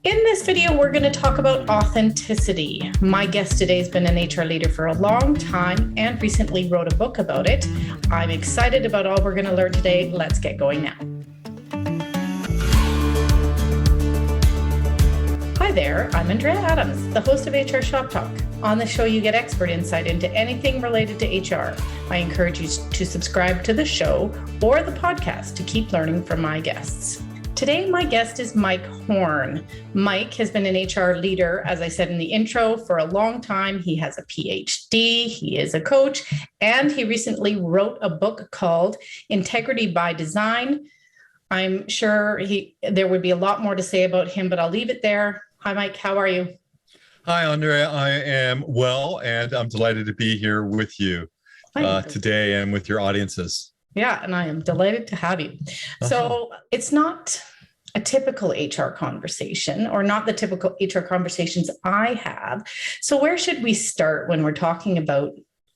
In this video, we're going to talk about authenticity. My guest today has been an HR leader for a long time and recently wrote a book about it. I'm excited about all we're going to learn today. Let's get going now. Hi there, I'm Andrea Adams, the host of HR Shop Talk. On the show, you get expert insight into anything related to HR. I encourage you to subscribe to the show or the podcast to keep learning from my guests. Today, my guest is Mike Horne. Mike has been an HR leader, as I said in the intro, for a long time. He has a PhD, he is a coach, and he recently wrote a book called Integrity by Design. I'm sure there would be a lot more to say about him, but I'll leave it there. Hi, Mike. How are you? Hi, Andrea. I am well, and I'm delighted to be here with you today and with your audiences. Yeah, and I am delighted to have you. So it's not a typical HR conversation, or not the typical HR conversations I have. So where should we start when we're talking about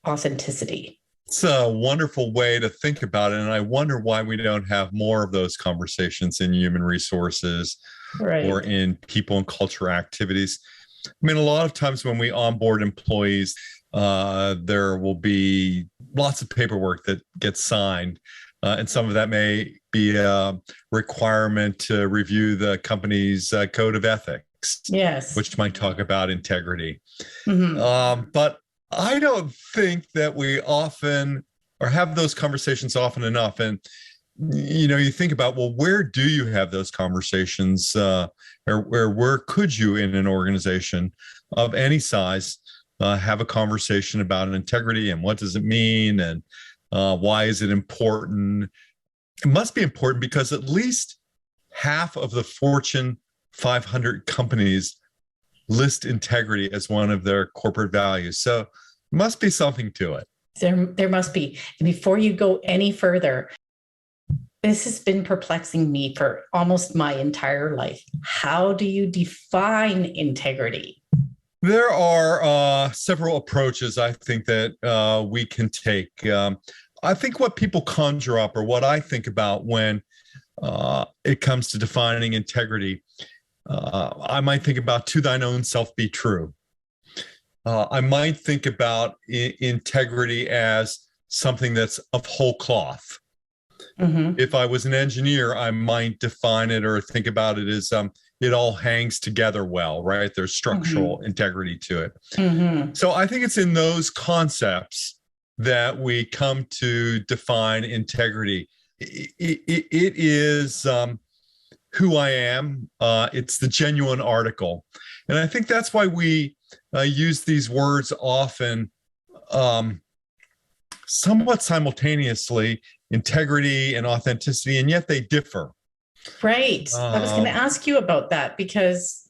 authenticity? It's a wonderful way to think about it, and I wonder why we don't have more of those conversations in human resources or in people and culture activities. I mean, a lot of times when we onboard employees, there will be lots of paperwork that gets signed, and some of that may be a requirement to review the company's code of ethics, yes, which might talk about integrity. Mm-hmm. But I don't think that we often or have those conversations often enough. And, you know, you think about, well, where do you have those conversations, or where could you in an organization of any size have a conversation about integrity, and what does it mean, and why is it important? It must be important because at least half of the Fortune 500 companies list integrity as one of their corporate values. So it must be something to it. There must be. And before you go any further, this has been perplexing me for almost my entire life. How do you define integrity? There are several approaches I think that we can take. I think what people conjure up, or what I think about when it comes to defining integrity, I might think about to thine own self be true. I might think about integrity as something that's of whole cloth. Mm-hmm. If I was an engineer, I might define it or think about it as it all hangs together well, right? There's structural integrity to it. Mm-hmm. So I think it's in those concepts that we come to define integrity. It is who I am. It's the genuine article. And I think that's why we use these words often, somewhat simultaneously, integrity and authenticity, and yet they differ. Right. I was going to ask you about that, because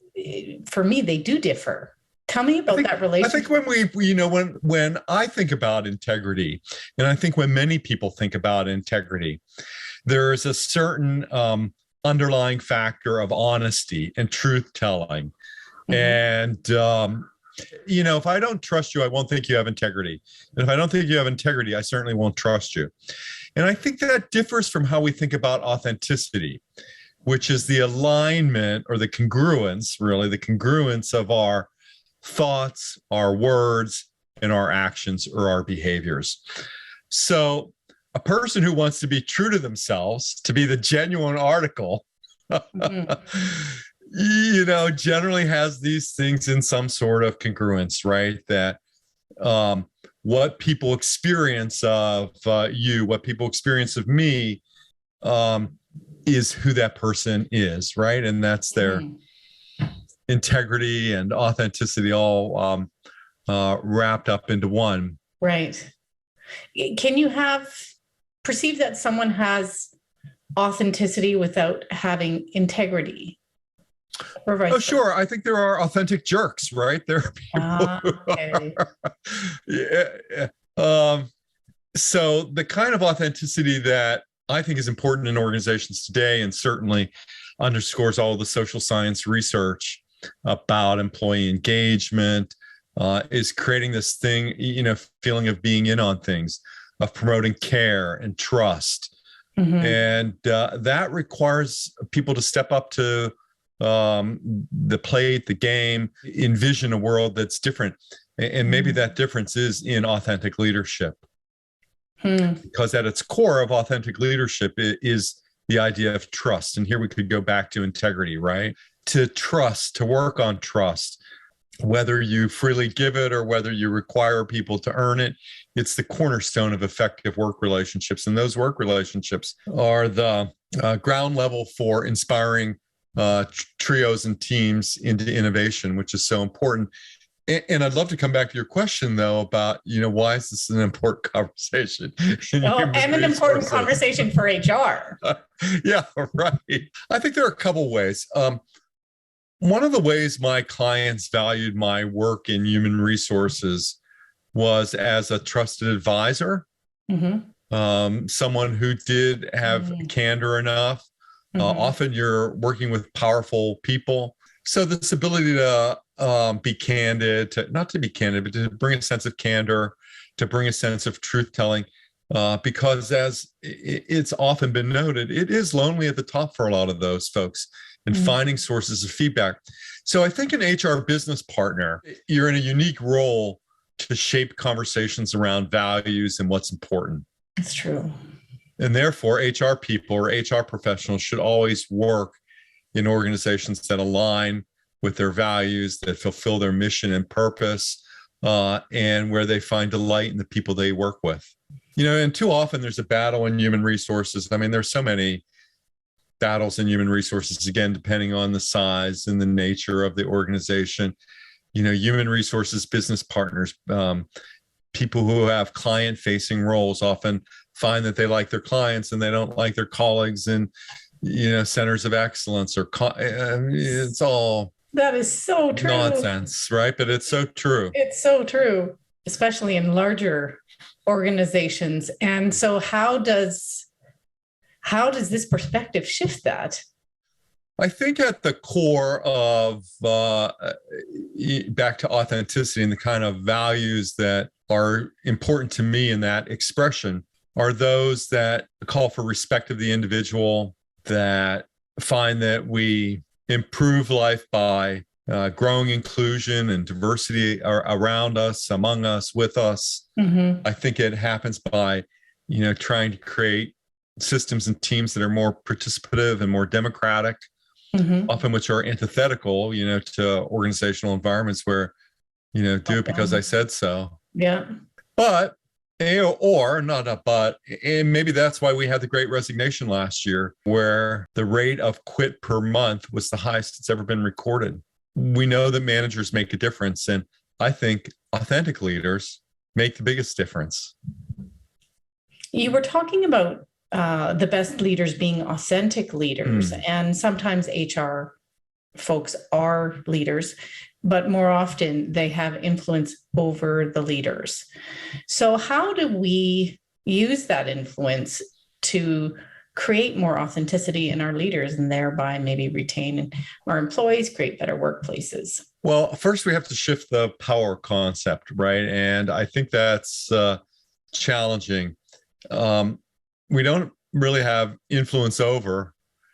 for me, they do differ. Tell me about that relationship. I think when I think about integrity, and I think when many people think about integrity, there is a certain underlying factor of honesty and truth telling. And, if I don't trust you, I won't think you have integrity. And if I don't think you have integrity, I certainly won't trust you. And I think that differs from how we think about authenticity, which is the alignment or the congruence, really, the congruence of our thoughts, our words, and our actions or our behaviors. So a person who wants to be true to themselves, to be the genuine article, generally has these things in some sort of congruence, right? That what people experience of you, what people experience of me, is who that person is, right? And that's their integrity and authenticity all wrapped up into one. Right. Can you perceive that someone has authenticity without having integrity? Oh, sure. I think there are authentic jerks, right? There are people so the kind of authenticity that I think is important in organizations today, and certainly underscores all the social science research about employee engagement, is creating this thing, feeling of being in on things, of promoting care and trust. And that requires people to step up to the plate, the game, envision a world that's different. And maybe that difference is in authentic leadership. Because at its core of authentic leadership is the idea of trust. And here we could go back to integrity, right? To trust, to work on trust, whether you freely give it or whether you require people to earn it, it's the cornerstone of effective work relationships. And those work relationships are the ground level for inspiring trios and teams into innovation, which is so important. And I'd love to come back to your question, though, about, why is this an important conversation? And an important conversation for HR. Yeah, right. I think there are a couple ways. One of the ways my clients valued my work in human resources was as a trusted advisor, someone who did have candor enough. Often you're working with powerful people. So this ability to be candid, not to be candid, but to bring a sense of candor, to bring a sense of truth telling, because as it's often been noted, it is lonely at the top for a lot of those folks and finding sources of feedback. So I think an HR business partner, you're in a unique role to shape conversations around values and what's important. That's true. And therefore, HR people or HR professionals should always work in organizations that align with their values, that fulfill their mission and purpose, and where they find delight in the people they work with. And too often there's a battle in human resources. I mean, there's so many battles in human resources, again, depending on the size and the nature of the organization. Human resources business partners, people who have client-facing roles often find that they like their clients and they don't like their colleagues and, centers of excellence or it's all that is so true. Nonsense, right? But it's so true. It's so true, especially in larger organizations. And so how does this perspective shift that? I think at the core of back to authenticity and the kind of values that are important to me in that expression are those that call for respect of the individual, that find that we improve life by growing inclusion and diversity around us, among us, with us. I think it happens by, trying to create systems and teams that are more participative and more democratic, often which are antithetical, to organizational environments where, do it because I said so. Yeah. But or not a but, and maybe that's why we had the Great Resignation last year, where the rate of quit per month was the highest it's ever been recorded. We know that managers make a difference, and I think authentic leaders make the biggest difference. You were talking about the best leaders being authentic leaders, and sometimes HR folks are leaders, but more often they have influence over the leaders. So how do we use that influence to create more authenticity in our leaders and thereby maybe retain our employees, create better workplaces? Well, first we have to shift the power concept, right? And I think that's challenging. We don't really have influence over,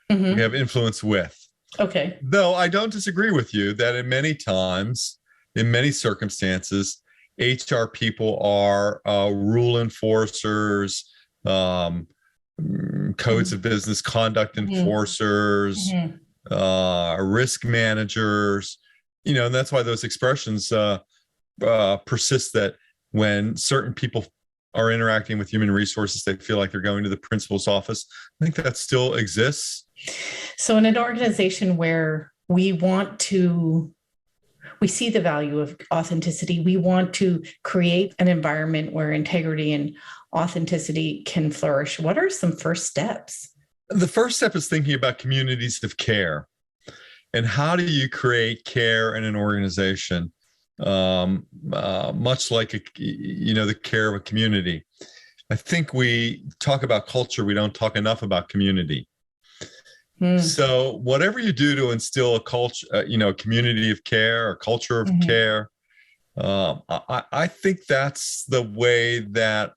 we have influence with. Okay. Though I don't disagree with you that in many times, in many circumstances, HR people are rule enforcers, codes of business conduct enforcers, risk managers, and that's why those expressions persist, that when certain people are interacting with human resources, they feel like they're going to the principal's office. I think that still exists. So in an organization where we see the value of authenticity, we want to create an environment where integrity and authenticity can flourish. What are some first steps? The first step is thinking about communities of care. And how do you create care in an organization? Much like the care of a community. I think we talk about culture, we don't talk enough about community. So whatever you do to instill a culture, a community of care, a culture of care, I think that's the way that,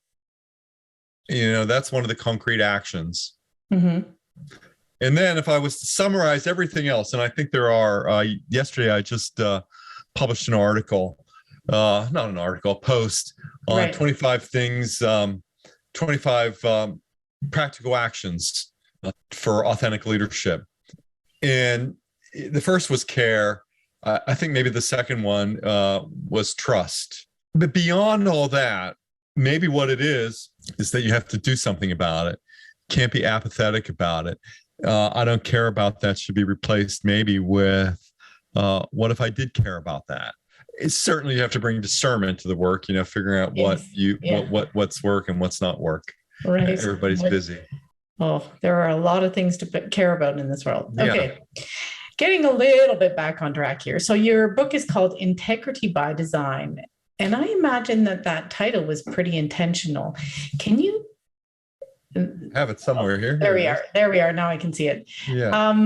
that's one of the concrete actions. And And then if I was to summarize everything else, and I think there are, yesterday I just published an article, not an article, a post on Right. 25 things, 25 practical actions for authentic leadership. And the first was care. I think maybe the second one was trust. But beyond all that, maybe what it is that you have to do something about it. Can't be apathetic about it. I don't care about that should be replaced maybe with what if I did care about that? It's certainly you have to bring discernment to the work, figuring out what's work and what's not work. Right. Everybody's busy. Oh, there are a lot of things to care about in this world. Okay. Yeah. Getting a little bit back on track here. So your book is called Integrity by Design. And I imagine that title was pretty intentional. Can you have it somewhere here? There we are. There we are. Now I can see it. Yeah.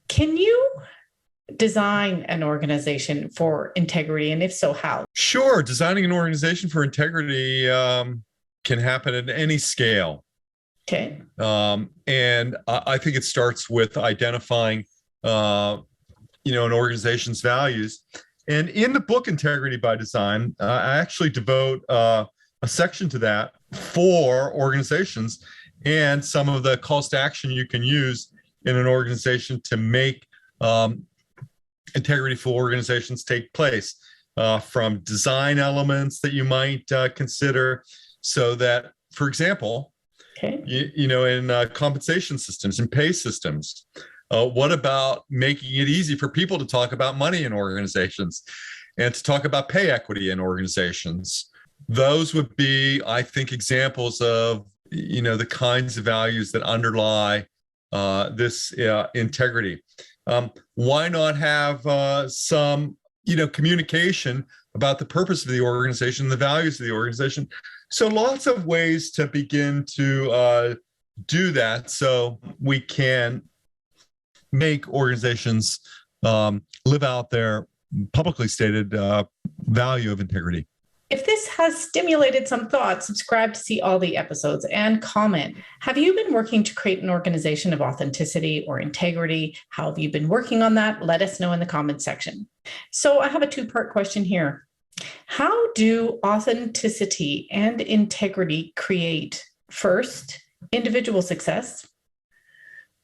Can you design an organization for integrity? And if so, how? Sure. Designing an organization for integrity can happen at any scale. Okay. And I think it starts with identifying, an organization's values. And in the book, Integrity by Design, I actually devote a section to that for organizations and some of the calls to action you can use in an organization to make integrity-full organizations take place, from design elements that you might consider, so that, for example, okay, in compensation systems and pay systems, what about making it easy for people to talk about money in organizations and to talk about pay equity in organizations? Those would be, I think, examples of, the kinds of values that underlie this integrity. Why not have some, communication about the purpose of the organization, the values of the organization? So lots of ways to begin to do that, so we can make organizations live out their publicly stated value of integrity. If this has stimulated some thought, subscribe to see all the episodes and comment. Have you been working to create an organization of authenticity or integrity? How have you been working on that? Let us know in the comment section. So I have a two-part question here. How do authenticity and integrity create, first, individual success,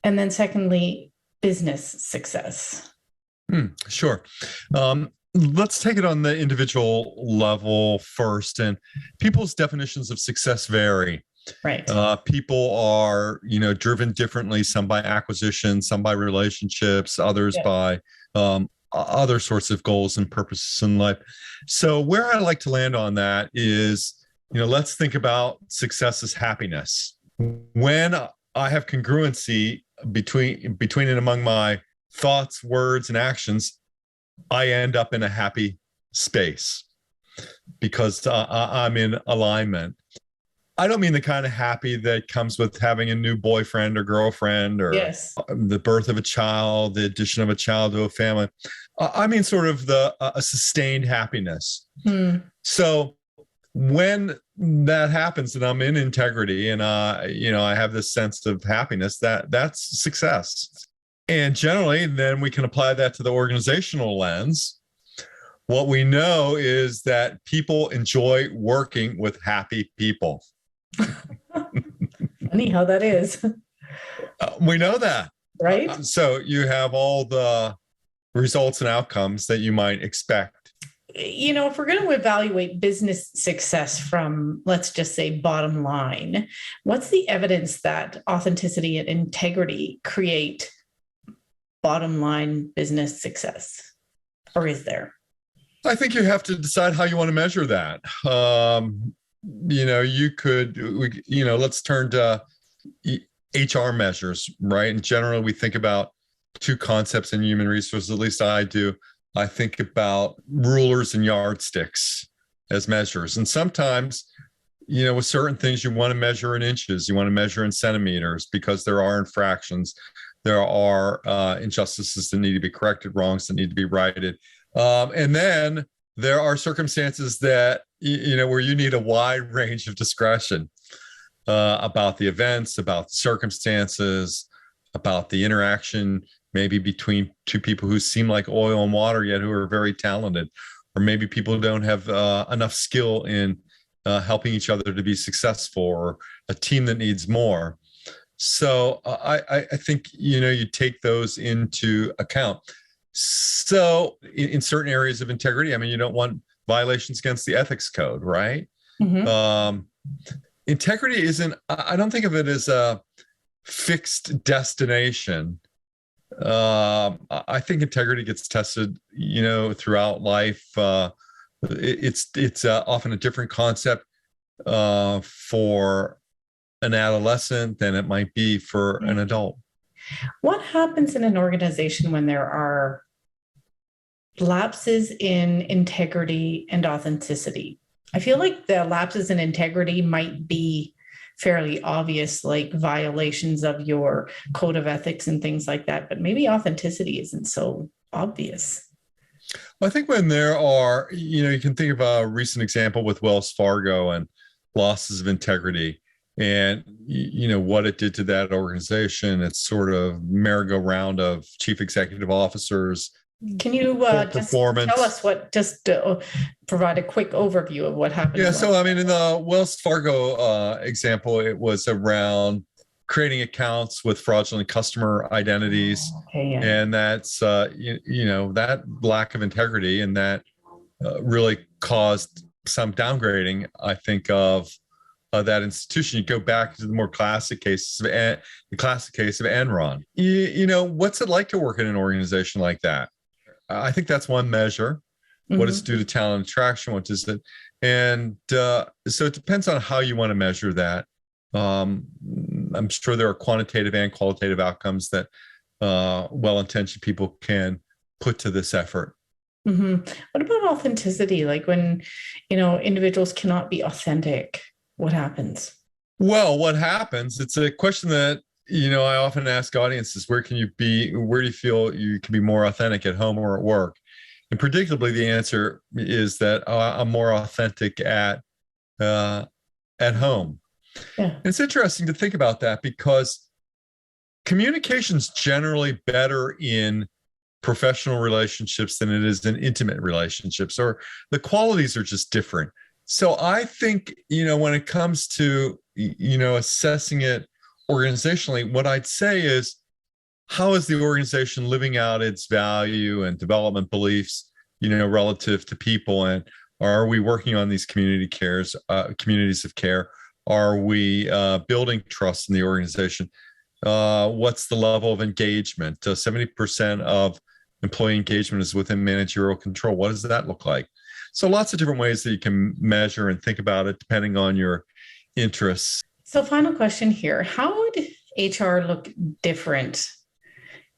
and then secondly, business success? Sure. Let's take it on the individual level first. And people's definitions of success vary. Right. People are, driven differently, some by acquisition, some by relationships, others by other sorts of goals and purposes in life. So where I like to land on that is, let's think about success as happiness. When I have congruency between and among my thoughts, words, and actions, I end up in a happy space because I'm in alignment. I don't mean the kind of happy that comes with having a new boyfriend or girlfriend or the birth of a child, the addition of a child to a family. I mean sort of a sustained happiness. So when that happens and I'm in integrity and I have this sense of happiness, that's success. And generally, then we can apply that to the organizational lens. What we know is that people enjoy working with happy people. Funny how that is. We know that. Right. So you have all the results and outcomes that you might expect. If we're going to evaluate business success from, let's just say, bottom line, what's the evidence that authenticity and integrity create bottom line business success? Or is there? I think you have to decide how you want to measure that. You could, let's turn to HR measures, right? And generally we think about two concepts in human resources, at least I do. I think about rulers and yardsticks as measures. And sometimes, with certain things you want to measure in inches, you want to measure in centimeters because there are infractions. There are injustices that need to be corrected, wrongs that need to be righted. And then there are circumstances that, where you need a wide range of discretion about the events, about the circumstances, about the interaction maybe between two people who seem like oil and water, yet who are very talented, or maybe people who don't have enough skill in helping each other to be successful, or a team that needs more. So I think, you take those into account. So in certain areas of integrity, I mean, you don't want violations against the ethics code, right? Mm-hmm. Integrity I don't think of it as a fixed destination. I think integrity gets tested, throughout life. It's often a different concept for an adolescent than it might be for an adult. What happens in an organization when there are lapses in integrity and authenticity? I feel like the lapses in integrity might be fairly obvious, like violations of your code of ethics and things like that, but maybe authenticity isn't so obvious. I think when there are, you can think of a recent example with Wells Fargo and losses of integrity, and what it did to that organization. It's sort of merry-go-round of chief executive officers. Can you just tell us provide a quick overview of what happened? Yeah, so I mean, in the Wells Fargo example, it was around creating accounts with fraudulent customer identities. And that's, that lack of integrity, and that really caused some downgrading, I think, of that institution. You go back to the more classic cases, the classic case of Enron. What's it like to work in an organization like that? I think that's one measure. Mm-hmm. What does it do to talent attraction? What does it? And so it depends on how you want to measure that. I'm sure there are quantitative and qualitative outcomes that well-intentioned people can put to this effort. Mm-hmm. What about authenticity? Like when, individuals cannot be authentic, what happens? Well, what happens? It's a question that, I often ask audiences, where do you feel you can be more authentic, at home or at work? And predictably, the answer is that I'm more authentic at home. Yeah. And it's interesting to think about that, because communication's generally better in professional relationships than it is in intimate relationships, or the qualities are just different. So I think, when it comes to, assessing it organizationally, what I'd say is, how is the organization living out its value and development beliefs, relative to people? And are we working on these communities of care? Are we building trust in the organization? What's the level of engagement? 70% of employee engagement is within managerial control. What does that look like? So lots of different ways that you can measure and think about it depending on your interests. So final question here. How would HR look different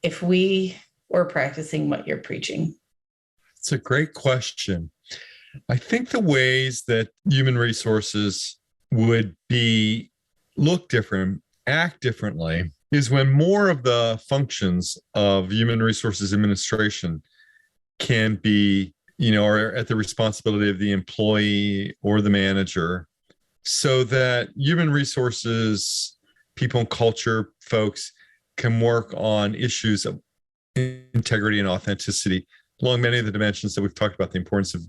if we were practicing what you're preaching? It's a great question. I think the ways that human resources would look different, act differently, is when more of the functions of human resources administration can be, are at the responsibility of the employee or the manager, so that human resources, people and culture folks can work on issues of integrity and authenticity along many of the dimensions that we've talked about: the importance of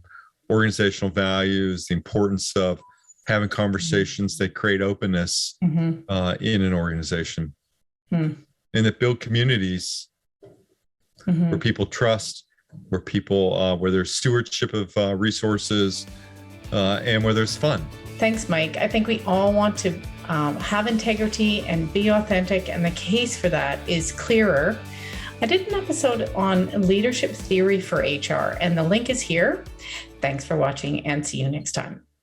organizational values, the importance of having conversations that create openness in an organization, and that build communities where people trust, where there's stewardship of resources, and where there's fun. Thanks, Mike. I think we all want to have integrity and be authentic, and the case for that is clearer. I did an episode on leadership theory for HR, and the link is here. Thanks for watching, and see you next time.